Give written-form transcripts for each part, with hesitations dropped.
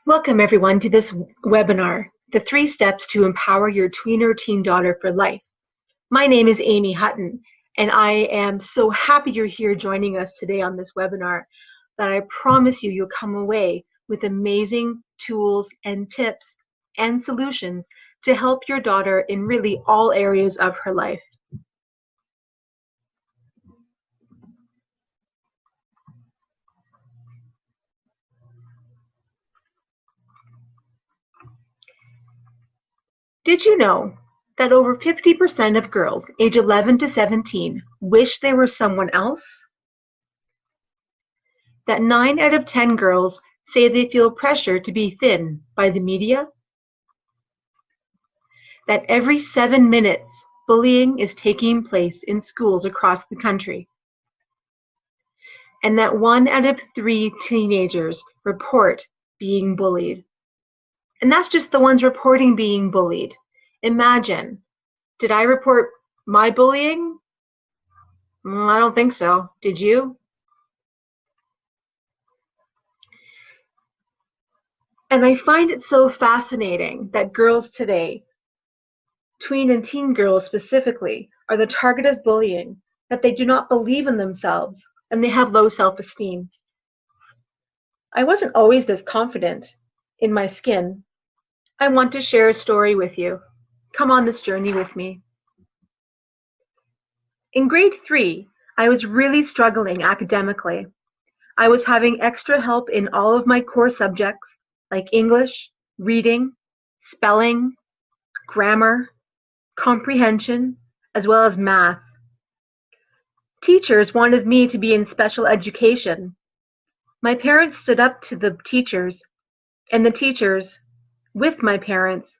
Welcome everyone to this webinar, The 3 Steps to Empower Your Tween or Teen Daughter for Life. My name is Amy Hutton, and I am so happy you're here joining us today on this webinar that I promise you'll come away with amazing tools and tips and solutions to help your daughter in really all areas of her life. Did you know that over 50% of girls age 11 to 17 wish they were someone else? That 9 out of 10 girls say they feel pressure to be thin by the media? That every 7 minutes, bullying is taking place in schools across the country? And that 1 out of 3 teenagers report being bullied? And that's just the ones reporting being bullied. Imagine, did I report my bullying? I don't think so. Did you? And I find it so fascinating that girls today, tween and teen girls specifically, are the target of bullying, that they do not believe in themselves and they have low self-esteem. I wasn't always this confident in my skin. I want to share a story with you. Come on this journey with me. In grade 3, I was really struggling academically. I was having extra help in all of my core subjects like English, reading, spelling, grammar, comprehension, as well as math. Teachers wanted me to be in special education. My parents stood up to the teachers, and the teachers, with my parents,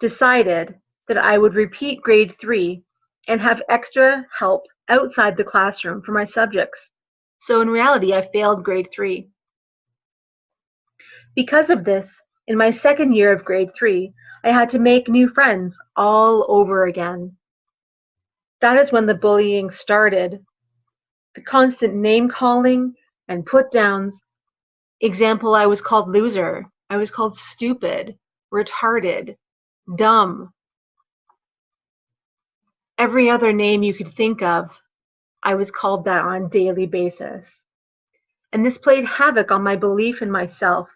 decided that I would repeat grade 3 and have extra help outside the classroom for my subjects. So in reality, I failed grade 3. Because of this, in my second year of grade 3, I had to make new friends all over again. That is when the bullying started. The constant name calling and put downs. Example, I was called loser. I was called stupid, retarded, dumb. Every other name you could think of, I was called that on a daily basis. And this played havoc on my belief in myself.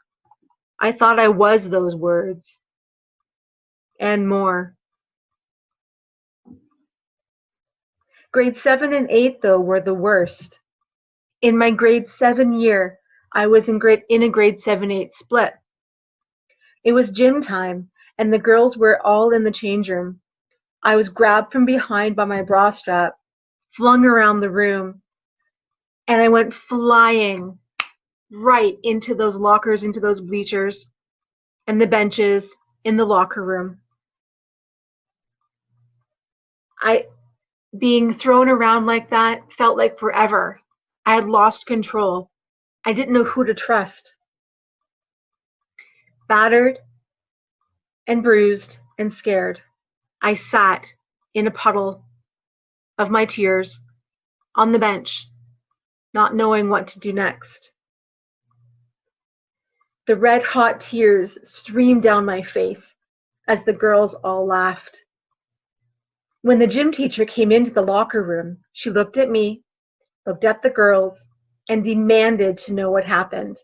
I thought I was those words and more. Grade 7 and 8, though, were the worst. In my grade 7 year, I was in a grade 7-8 split. It was gym time, and the girls were all in the change room. I was grabbed from behind by my bra strap, flung around the room, and I went flying right into those lockers, into those bleachers, and the benches in the locker room. Being thrown around like that felt like forever. I had lost control. I didn't know who to trust. Battered and bruised and scared, I sat in a puddle of my tears on the bench, not knowing what to do next. The red-hot tears streamed down my face as the girls all laughed. When the gym teacher came into the locker room, she looked at me, looked at the girls, and demanded to know what happened.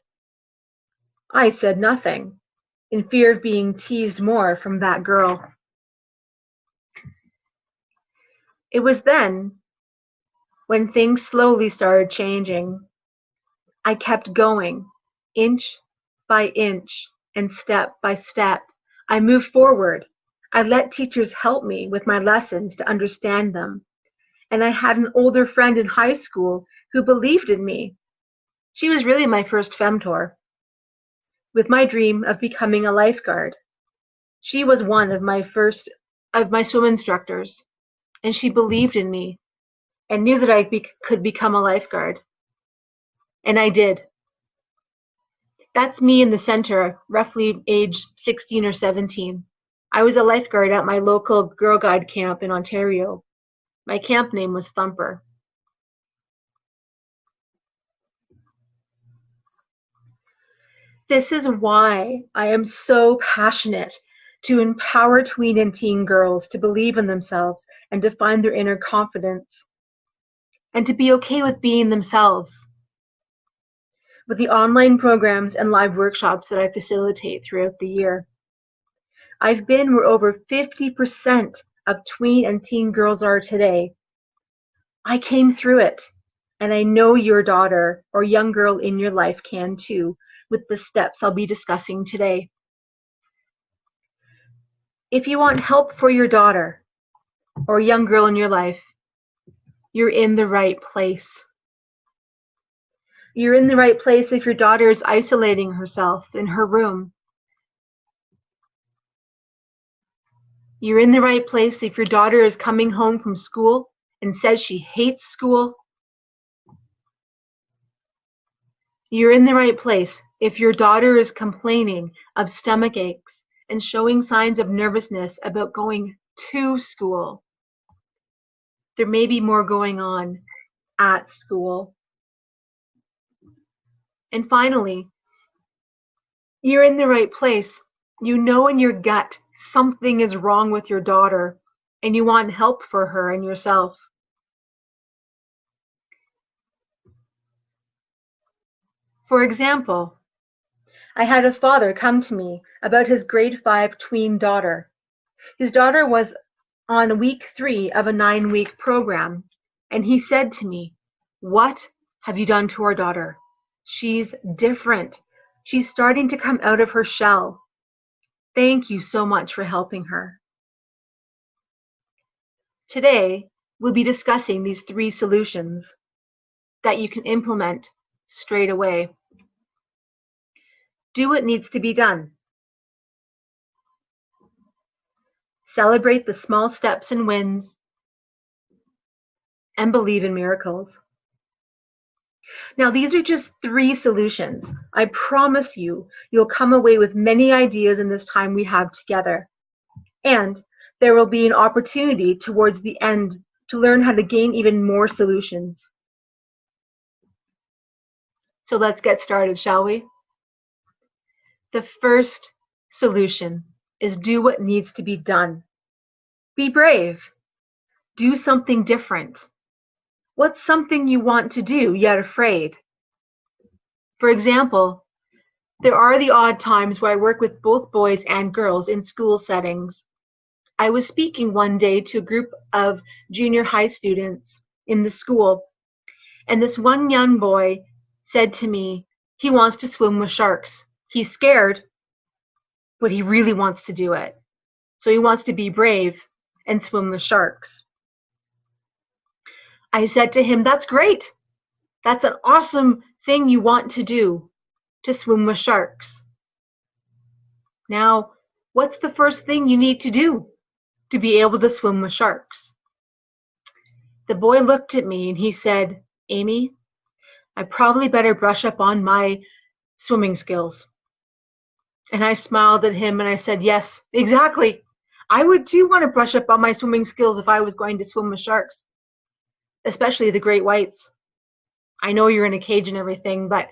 I said nothing, in fear of being teased more from that girl. It was then when things slowly started changing. I kept going, inch by inch and step by step. I moved forward. I let teachers help me with my lessons to understand them. And I had an older friend in high school who believed in me. She was really my first femtor, with my dream of becoming a lifeguard. She was one of my swim instructors, and she believed in me and knew that I could become a lifeguard. And I did. That's me in the center, roughly age 16 or 17. I was a lifeguard at my local Girl Guide camp in Ontario. My camp name was Thumper. This is why I am so passionate to empower tween and teen girls to believe in themselves and to find their inner confidence and to be okay with being themselves. With the online programs and live workshops that I facilitate throughout the year, I've been where over 50% of tween and teen girls are today. I came through it, and I know your daughter or young girl in your life can too, with the steps I'll be discussing today. If you want help for your daughter or young girl in your life, you're in the right place. You're in the right place if your daughter is isolating herself in her room. You're in the right place if your daughter is coming home from school and says she hates school. You're in the right place if your daughter is complaining of stomach aches and showing signs of nervousness about going to school. There may be more going on at school. And finally, you're in the right place. You know in your gut something is wrong with your daughter and you want help for her and yourself. For example, I had a father come to me about his grade 5 tween daughter. His daughter was on week 3 of a 9-week program, and he said to me, "What have you done to our daughter? She's different. She's starting to come out of her shell. Thank you so much for helping her." Today, we'll be discussing these 3 solutions that you can implement straight away. Do what needs to be done. Celebrate the small steps and wins, and believe in miracles. Now, these are just 3 solutions. I promise you, you'll come away with many ideas in this time we have together. And there will be an opportunity towards the end to learn how to gain even more solutions. So let's get started, shall we? The first solution is do what needs to be done. Be brave. Do something different. What's something you want to do yet afraid? For example, there are the odd times where I work with both boys and girls in school settings. I was speaking one day to a group of junior high students in the school, and this one young boy said to me he wants to swim with sharks. He's scared, but he really wants to do it. So he wants to be brave and swim with sharks. I said to him, "That's great. That's an awesome thing you want to do, to swim with sharks. Now, what's the first thing you need to do to be able to swim with sharks?" The boy looked at me and he said, "Amy, I probably better brush up on my swimming skills." And I smiled at him and I said, "Yes, exactly. I would too want to brush up on my swimming skills if I was going to swim with sharks, especially the great whites. I know you're in a cage and everything, but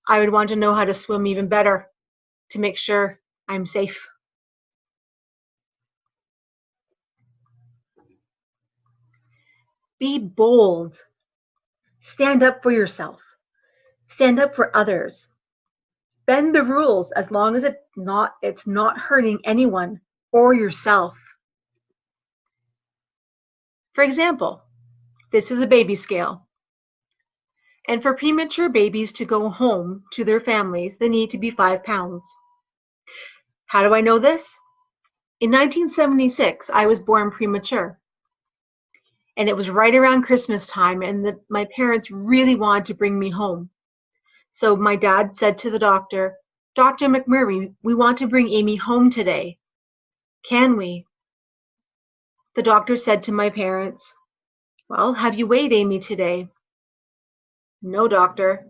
I would want to know how to swim even better to make sure I'm safe." Be bold. Stand up for yourself. Stand up for others. Bend the rules as long as it's not hurting anyone or yourself. For example, this is a baby scale. And for premature babies to go home to their families, they need to be 5 pounds. How do I know this? In 1976, I was born premature. And it was right around Christmas time, and my parents really wanted to bring me home. So my dad said to the doctor, "Dr. McMurray, we want to bring Amy home today. Can we?" The doctor said to my parents, "Well, have you weighed Amy today?" "No, doctor."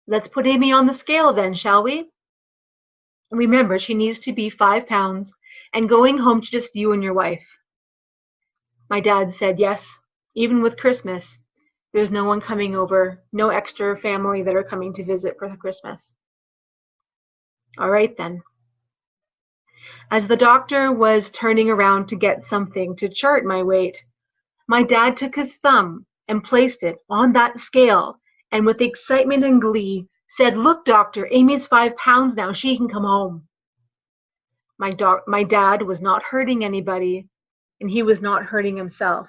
"Let's put Amy on the scale then, shall we? Remember, she needs to be 5 pounds and going home to just you and your wife." My dad said, "Yes, even with Christmas, there's no one coming over, no extra family that are coming to visit for Christmas." All right then. As the doctor was turning around to get something to chart my weight, my dad took his thumb and placed it on that scale, and with excitement and glee said, "Look, doctor, Amy's 5 pounds now. She can come home." My dad was not hurting anybody, and he was not hurting himself.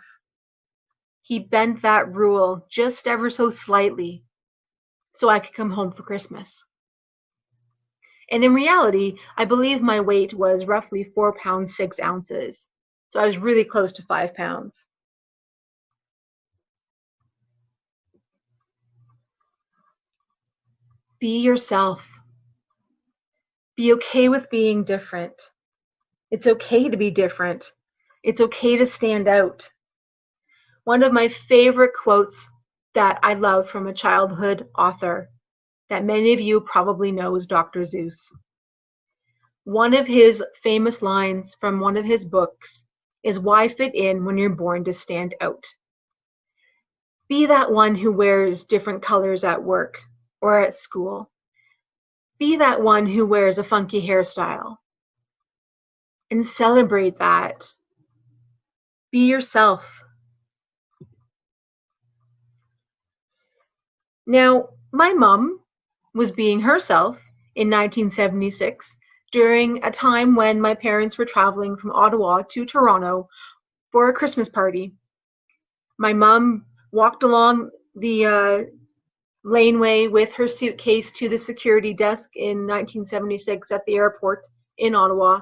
He bent that rule just ever so slightly so I could come home for Christmas. And in reality, I believe my weight was roughly 4 pounds 6 ounces. So I was really close to 5 pounds. Be yourself. Be okay with being different. It's okay to be different. It's okay to stand out. One of my favorite quotes that I love from a childhood author that many of you probably know is Dr. Seuss. One of his famous lines from one of his books is, "Why fit in when you're born to stand out?" Be that one who wears different colors at work or at school. Be that one who wears a funky hairstyle. And celebrate that. Be yourself. Now, my mom was being herself in 1976 during a time when my parents were traveling from Ottawa to Toronto for a Christmas party. My mom walked along the laneway with her suitcase to the security desk in 1976 at the airport in Ottawa,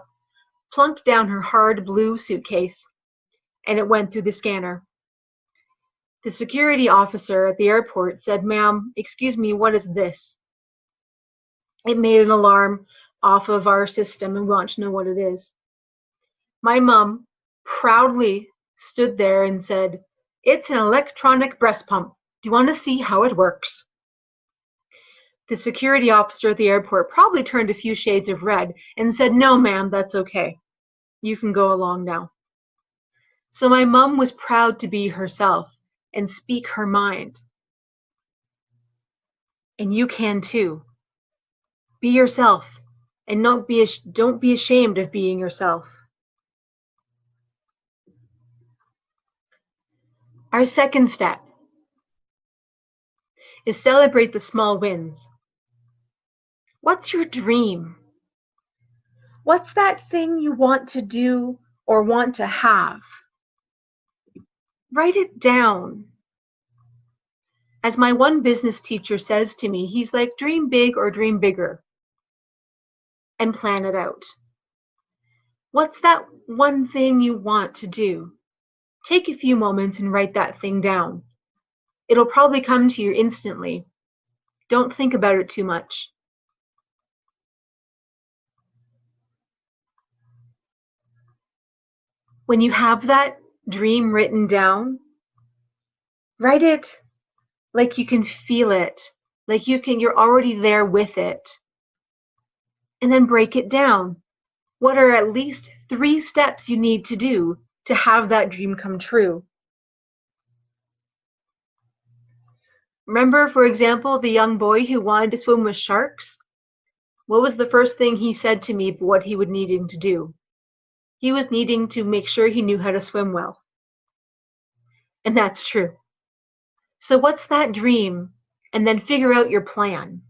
plunked down her hard blue suitcase, and it went through the scanner. The security officer at the airport said, "Ma'am, excuse me, what is this?" It made an alarm off of our system and we want to know what it is. My mom proudly stood there and said, "It's an electronic breast pump. Do you want to see how it works?" The security officer at the airport probably turned a few shades of red and said, "No, ma'am, that's okay. You can go along now." So my mom was proud to be herself and speak her mind. And you can too. Be yourself and don't be ashamed of being yourself. Our second step is celebrate the small wins. What's your dream? What's that thing you want to do or want to have? Write it down. As my one business teacher says to me, he's like, dream big or dream bigger and plan it out. What's that one thing you want to do? Take a few moments and write that thing down. It'll probably come to you instantly. Don't think about it too much. When you have that dream written down, write it like you can feel it, like you're already there with it. And then break it down. What are at least 3 steps you need to do to have that dream come true? Remember, for example, the young boy who wanted to swim with sharks? What was the first thing he said to me what he would needing to do? He was needing to make sure he knew how to swim well. And that's true. So what's that dream? And then figure out your plan.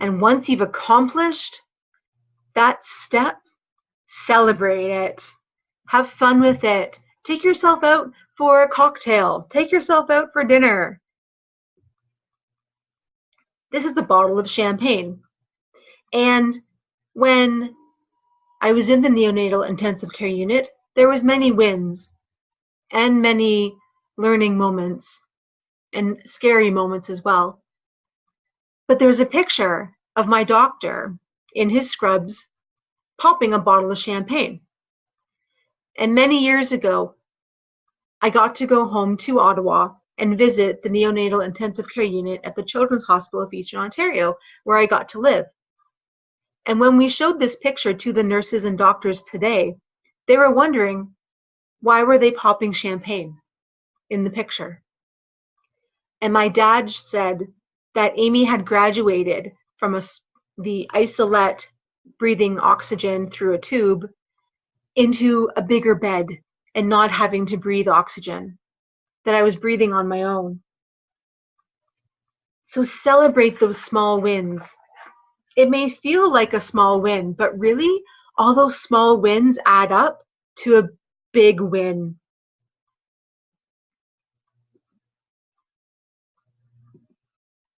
And once you've accomplished that step, celebrate it. Have fun with it. Take yourself out for a cocktail. Take yourself out for dinner. This is a bottle of champagne. And when I was in the neonatal intensive care unit, there was many wins and many learning moments and scary moments as well. But there's a picture of my doctor in his scrubs popping a bottle of champagne. And many years ago, I got to go home to Ottawa and visit the neonatal intensive care unit at the Children's Hospital of Eastern Ontario, where I got to live. And when we showed this picture to the nurses and doctors today, they were wondering, why were they popping champagne in the picture? And my dad said, that Amy had graduated from the isolette, breathing oxygen through a tube, into a bigger bed and not having to breathe oxygen, that I was breathing on my own. So celebrate those small wins. It may feel like a small win, but really, all those small wins add up to a big win.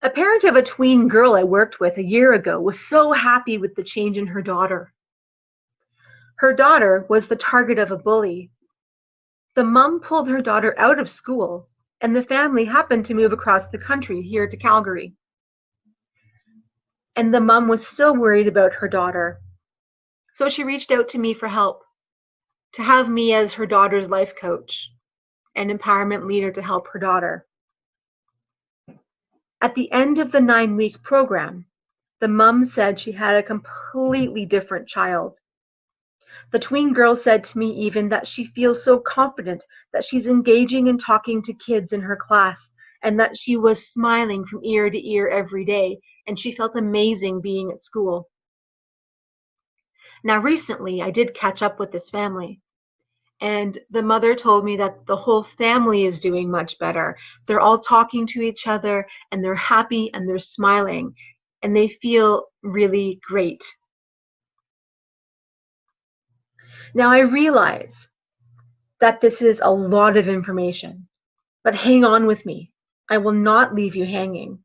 A parent of a tween girl I worked with a year ago was so happy with the change in her daughter. Her daughter was the target of a bully. The mom pulled her daughter out of school, and the family happened to move across the country here to Calgary. And the mom was still worried about her daughter. So she reached out to me for help, to have me as her daughter's life coach and empowerment leader to help her daughter. At the end of the 9-week program, the mom said she had a completely different child. The tween girl said to me even that she feels so confident that she's engaging and talking to kids in her class, and that she was smiling from ear to ear every day, and she felt amazing being at school. Now recently, I did catch up with this family, and the mother told me that the whole family is doing much better. They're all talking to each other, and they're happy, and they're smiling, and they feel really great. Now I realize that this is a lot of information, but hang on with me. I will not leave you hanging,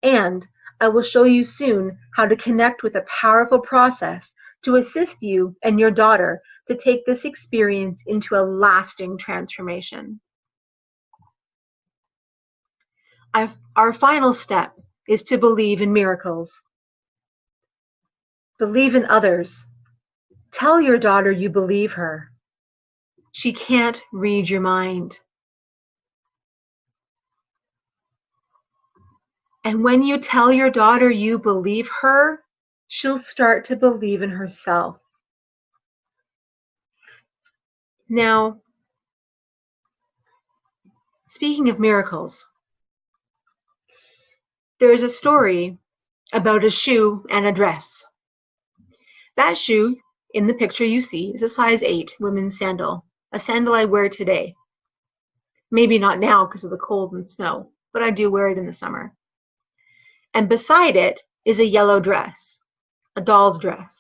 and I will show you soon how to connect with a powerful process to assist you and your daughter to take this experience into a lasting transformation. Our final step is to believe in miracles. Believe in others. Tell your daughter you believe her. She can't read your mind. And when you tell your daughter you believe her, she'll start to believe in herself. Now, speaking of miracles, there is a story about a shoe and a dress. That shoe in the picture you see is a size 8 women's sandal, a sandal I wear today. Maybe not now because of the cold and snow, but I do wear it in the summer. And beside it is a yellow dress, a doll's dress.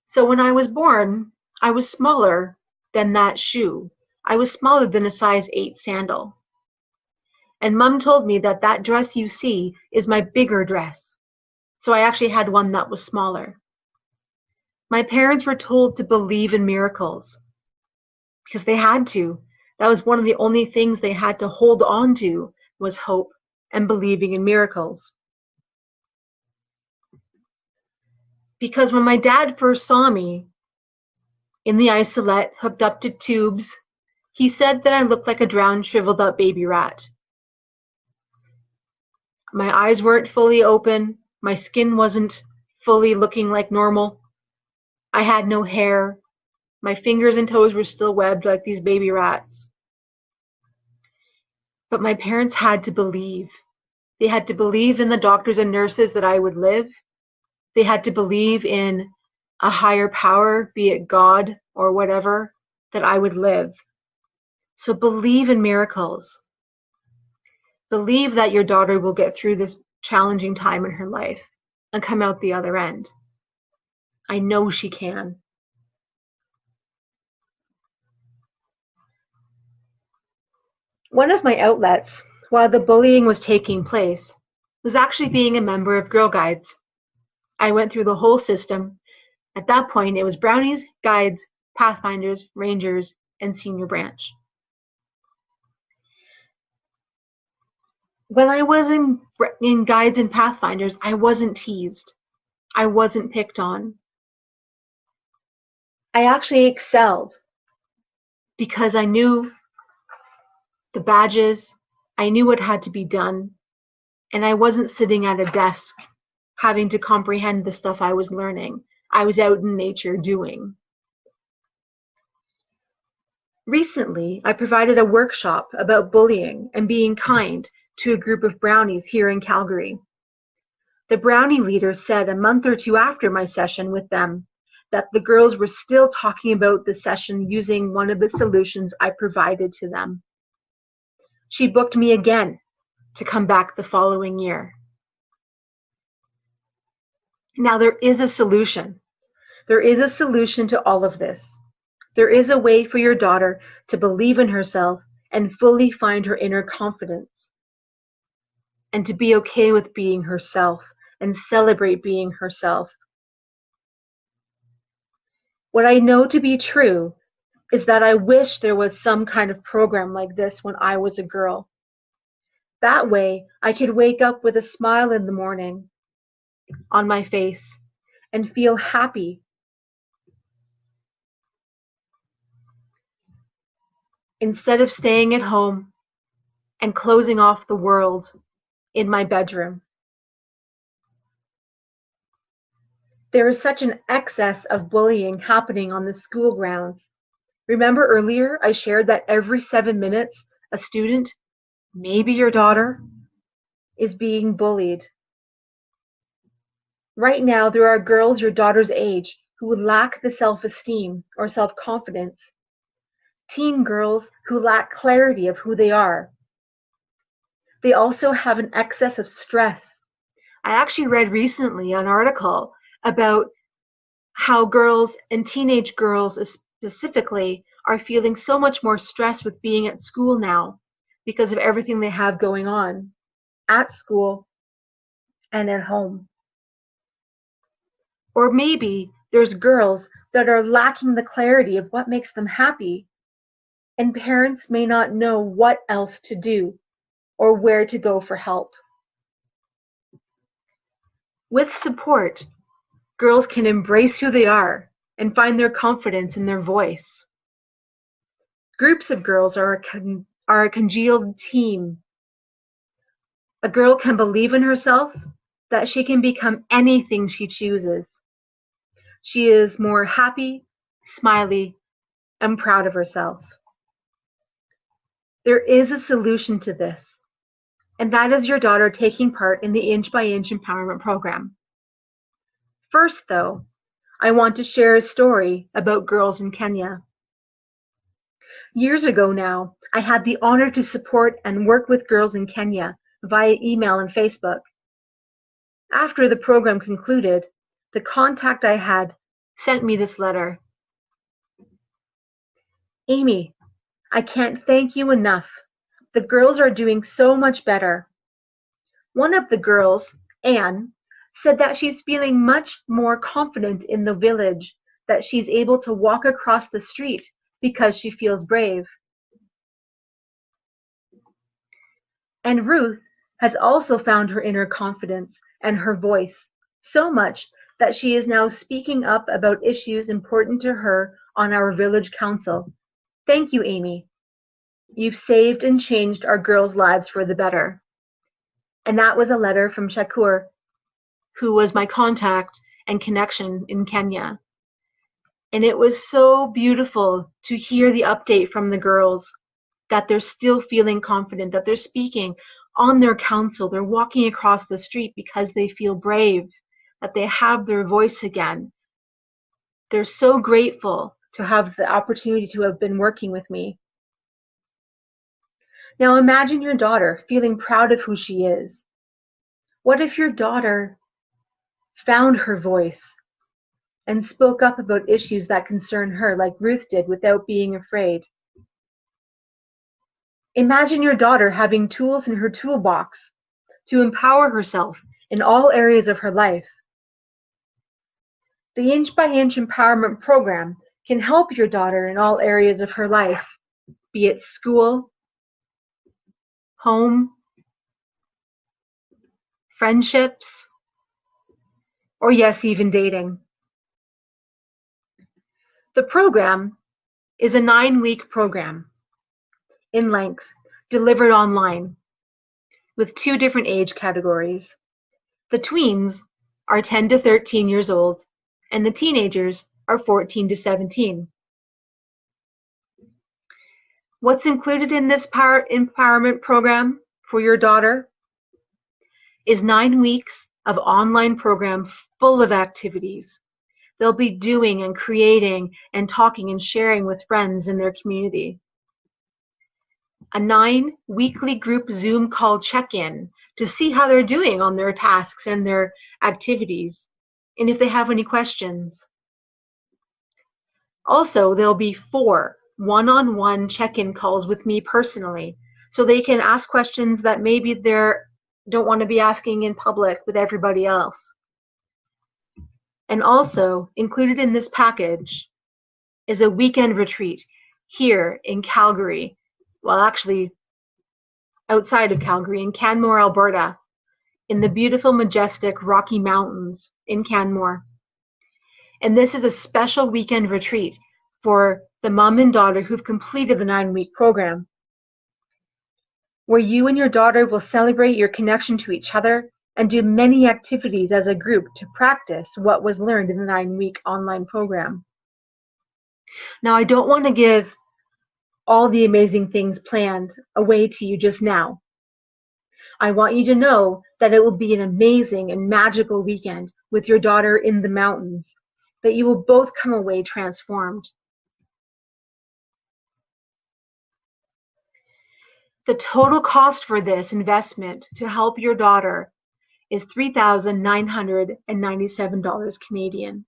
So when I was born, I was smaller than that shoe. I was smaller than a size 8 sandal. And Mom told me that that dress you see is my bigger dress. So I actually had one that was smaller. My parents were told to believe in miracles because they had to. That was one of the only things they had to hold on to, was hope and believing in miracles. Because when my dad first saw me in the isolette hooked up to tubes, he said that I looked like a drowned, shriveled up baby rat. My eyes weren't fully open. My skin wasn't fully looking like normal. I had no hair. My fingers and toes were still webbed like these baby rats. But my parents had to believe. They had to believe in the doctors and nurses that I would live. They had to believe in a higher power, be it God or whatever, that I would live. So believe in miracles. Believe that your daughter will get through this challenging time in her life and come out the other end. I know she can. One of my outlets, while the bullying was taking place, was actually being a member of Girl Guides. I went through the whole system. At that point, it was Brownies, Guides, Pathfinders, Rangers, and Senior Branch. When I was in Guides and Pathfinders, I wasn't teased. I wasn't picked on. I actually excelled because I knew the badges, I knew what had to be done, and I wasn't sitting at a desk having to comprehend the stuff I was learning. I was out in nature doing. Recently, I provided a workshop about bullying and being kind to a group of brownies here in Calgary. The brownie leader said a month or two after my session with them that the girls were still talking about the session using one of the solutions I provided to them. She booked me again to come back the following year. Now there is a solution. There is a solution to all of this. There is a way for your daughter to believe in herself and fully find her inner confidence, and to be okay with being herself and celebrate being herself. What I know to be true is that I wish there was some kind of program like this when I was a girl. That way, I could wake up with a smile in the morning on my face and feel happy. Instead of staying at home and closing off the world in my bedroom. There is such an excess of bullying happening on the school grounds. Remember earlier I shared that every 7 minutes a student, maybe your daughter, is being bullied. Right now there are girls your daughter's age who lack the self-esteem or self-confidence. Teen girls who lack clarity of who they are. They also have an excess of stress. I actually read recently an article about how girls and teenage girls specifically are feeling so much more stress with being at school now because of everything they have going on at school and at home. Or maybe there's girls that are lacking the clarity of what makes them happy, and parents may not know what else to do or where to go for help. With support, girls can embrace who they are and find their confidence in their voice. Groups of girls are a congealed team. A girl can believe in herself, that she can become anything she chooses. She is more happy, smiley, and proud of herself. There is a solution to this, and that is your daughter taking part in the Inch by Inch Empowerment Program. First, though, I want to share a story about girls in Kenya. Years ago now, I had the honor to support and work with girls in Kenya via email and Facebook. After the program concluded, the contact I had sent me this letter. Amy, I can't thank you enough. The girls are doing so much better. One of the girls, Anne, said that she's feeling much more confident in the village, that she's able to walk across the street because she feels brave. And Ruth has also found her inner confidence and her voice so much that she is now speaking up about issues important to her on our village council. Thank you, Amy. You've saved and changed our girls' lives for the better. And that was a letter from Shakur, who was my contact and connection in Kenya. And it was so beautiful to hear the update from the girls that they're still feeling confident, that they're speaking on their council, they're walking across the street because they feel brave, that they have their voice again. They're so grateful to have the opportunity to have been working with me. Now imagine your daughter feeling proud of who she is. What if your daughter found her voice and spoke up about issues that concern her, like Ruth did, without being afraid? Imagine your daughter having tools in her toolbox to empower herself in all areas of her life. The Inch by Inch Empowerment Program can help your daughter in all areas of her life, be it school, home, friendships, or yes, even dating. The program is a 9-week program in length, delivered online, with 2 different age categories. The tweens are 10 to 13 years old, and the teenagers are 14 to 17. What's included in this empowerment program? for your daughter is 9 weeks of online program full of activities. They'll be doing and creating and talking and sharing with friends in their community. A 9 weekly group Zoom call check-in to see how they're doing on their tasks and their activities, and if they have any questions. Also, there'll be 4 one-on-one check-in calls with me personally, so they can ask questions that maybe they don't want to be asking in public with everybody else. And also, included in this package is a weekend retreat here in Calgary, well, actually outside of Calgary, in Canmore, Alberta, in the beautiful, majestic Rocky Mountains in Canmore. And this is a special weekend retreat for the mom and daughter who've completed the 9-week program, where you and your daughter will celebrate your connection to each other and do many activities as a group to practice what was learned in the 9-week online program. Now, I don't want to give all the amazing things planned away to you just now. I want you to know that it will be an amazing and magical weekend with your daughter in the mountains, that you will both come away transformed. The total cost for this investment to help your daughter is $3,997 Canadian.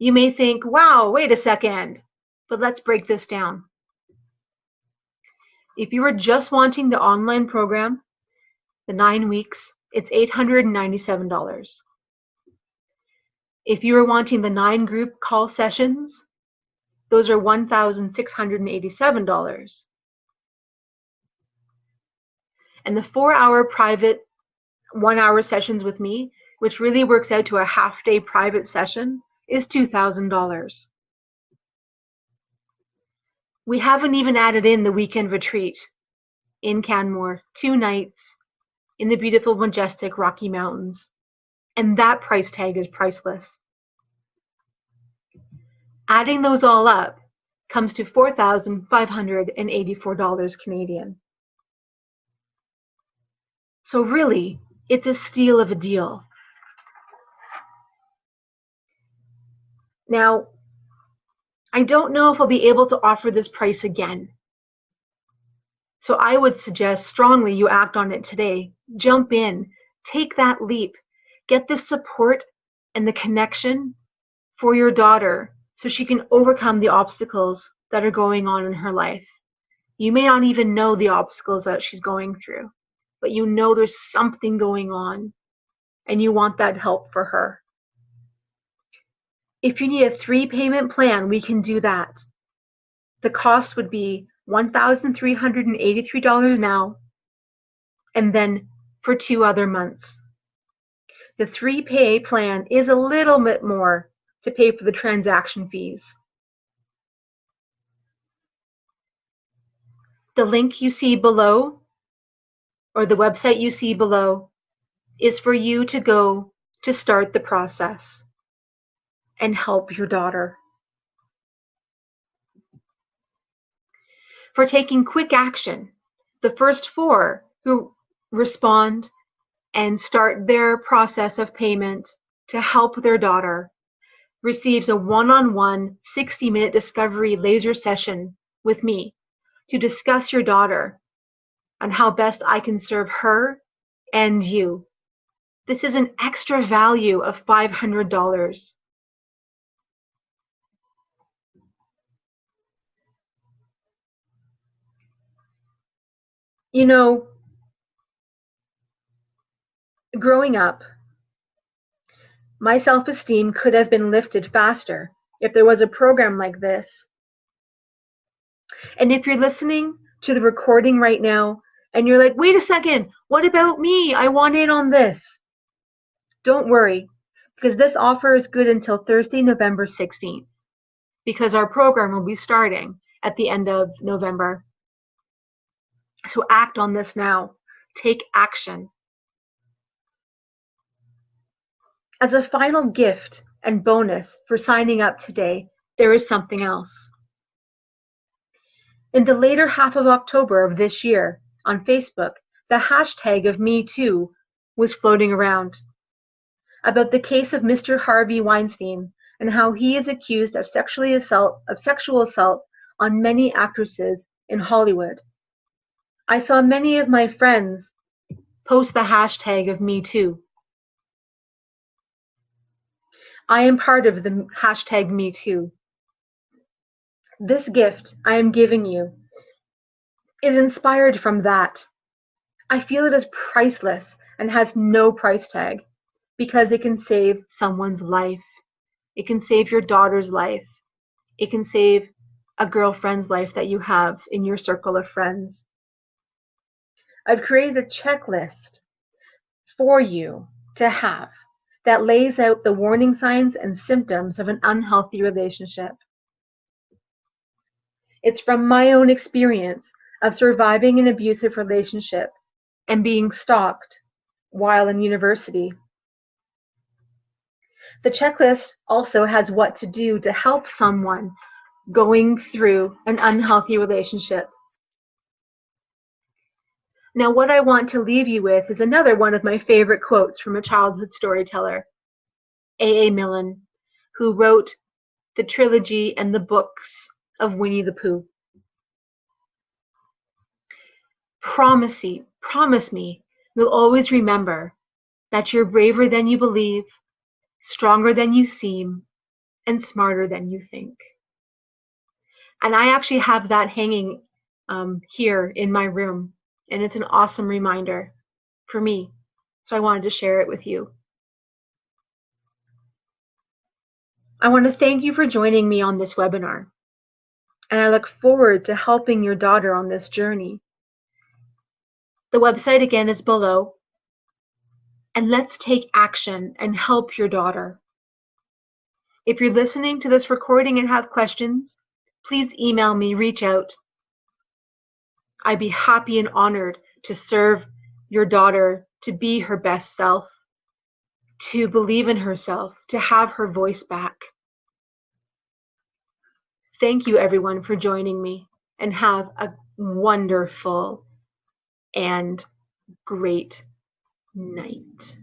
You may think, wow, wait a second, but let's break this down. If you are just wanting the online program, the 9 weeks, it's $897. If you are wanting the 9 group call sessions, those are $1,687. And the 4-hour private 1-hour sessions with me, which really works out to a half-day private session, is $2,000. We haven't even added in the weekend retreat in Canmore, 2 nights in the beautiful, majestic Rocky Mountains. And that price tag is priceless. Adding those all up comes to $4,584 Canadian. So really, it's a steal of a deal. Now, I don't know if I'll be able to offer this price again. So I would suggest strongly you act on it today. Jump in, take that leap, get the support and the connection for your daughter so she can overcome the obstacles that are going on in her life. You may not even know the obstacles that she's going through, but you know there's something going on and you want that help for her. If you need a 3-payment plan, we can do that. The cost would be $1,383 now, and then for 2 other months. The 3-pay plan is a little bit more to pay for the transaction fees. The link you see below, or the website you see below, is for you to go to start the process and help your daughter. For taking quick action, the first 4 who respond and start their process of payment to help their daughter receives a one-on-one 60-minute discovery laser session with me to discuss your daughter and how best I can serve her and you. This is an extra value of $500. You know, growing up, my self-esteem could have been lifted faster if there was a program like this. And if you're listening to the recording right now and you're like, wait a second, what about me? I want in on this. Don't worry, because this offer is good until Thursday, November 16th, because our program will be starting at the end of November. So act on this now. Take action. As a final gift and bonus for signing up today, there is something else. In the later half of October of this year, on Facebook, the hashtag of Me Too was floating around about the case of Mr. Harvey Weinstein and how he is accused of sexual assault on many actresses in Hollywood. I saw many of my friends post the hashtag of Me Too. I am part of the hashtag Me Too. This gift I am giving you is inspired from that. I feel it is priceless and has no price tag because it can save someone's life. It can save your daughter's life. It can save a girlfriend's life that you have in your circle of friends. I've created a checklist for you to have that lays out the warning signs and symptoms of an unhealthy relationship. It's from my own experience of surviving an abusive relationship and being stalked while in university. The checklist also has what to do to help someone going through an unhealthy relationship. Now, what I want to leave you with is another one of my favorite quotes from a childhood storyteller, A. A. Milne, who wrote the trilogy and the books of Winnie the Pooh. Promise me, you'll always remember that you're braver than you believe, stronger than you seem, and smarter than you think. And I actually have that hanging here in my room, and it's an awesome reminder for me. So I wanted to share it with you. I want to thank you for joining me on this webinar, and I look forward to helping your daughter on this journey. The website again is below, and let's take action and help your daughter. If you're listening to this recording and have questions, please email me, reach out. I'd be happy and honored to serve your daughter to be her best self, to believe in herself, to have her voice back. Thank you, everyone, for joining me, and have a wonderful and great night.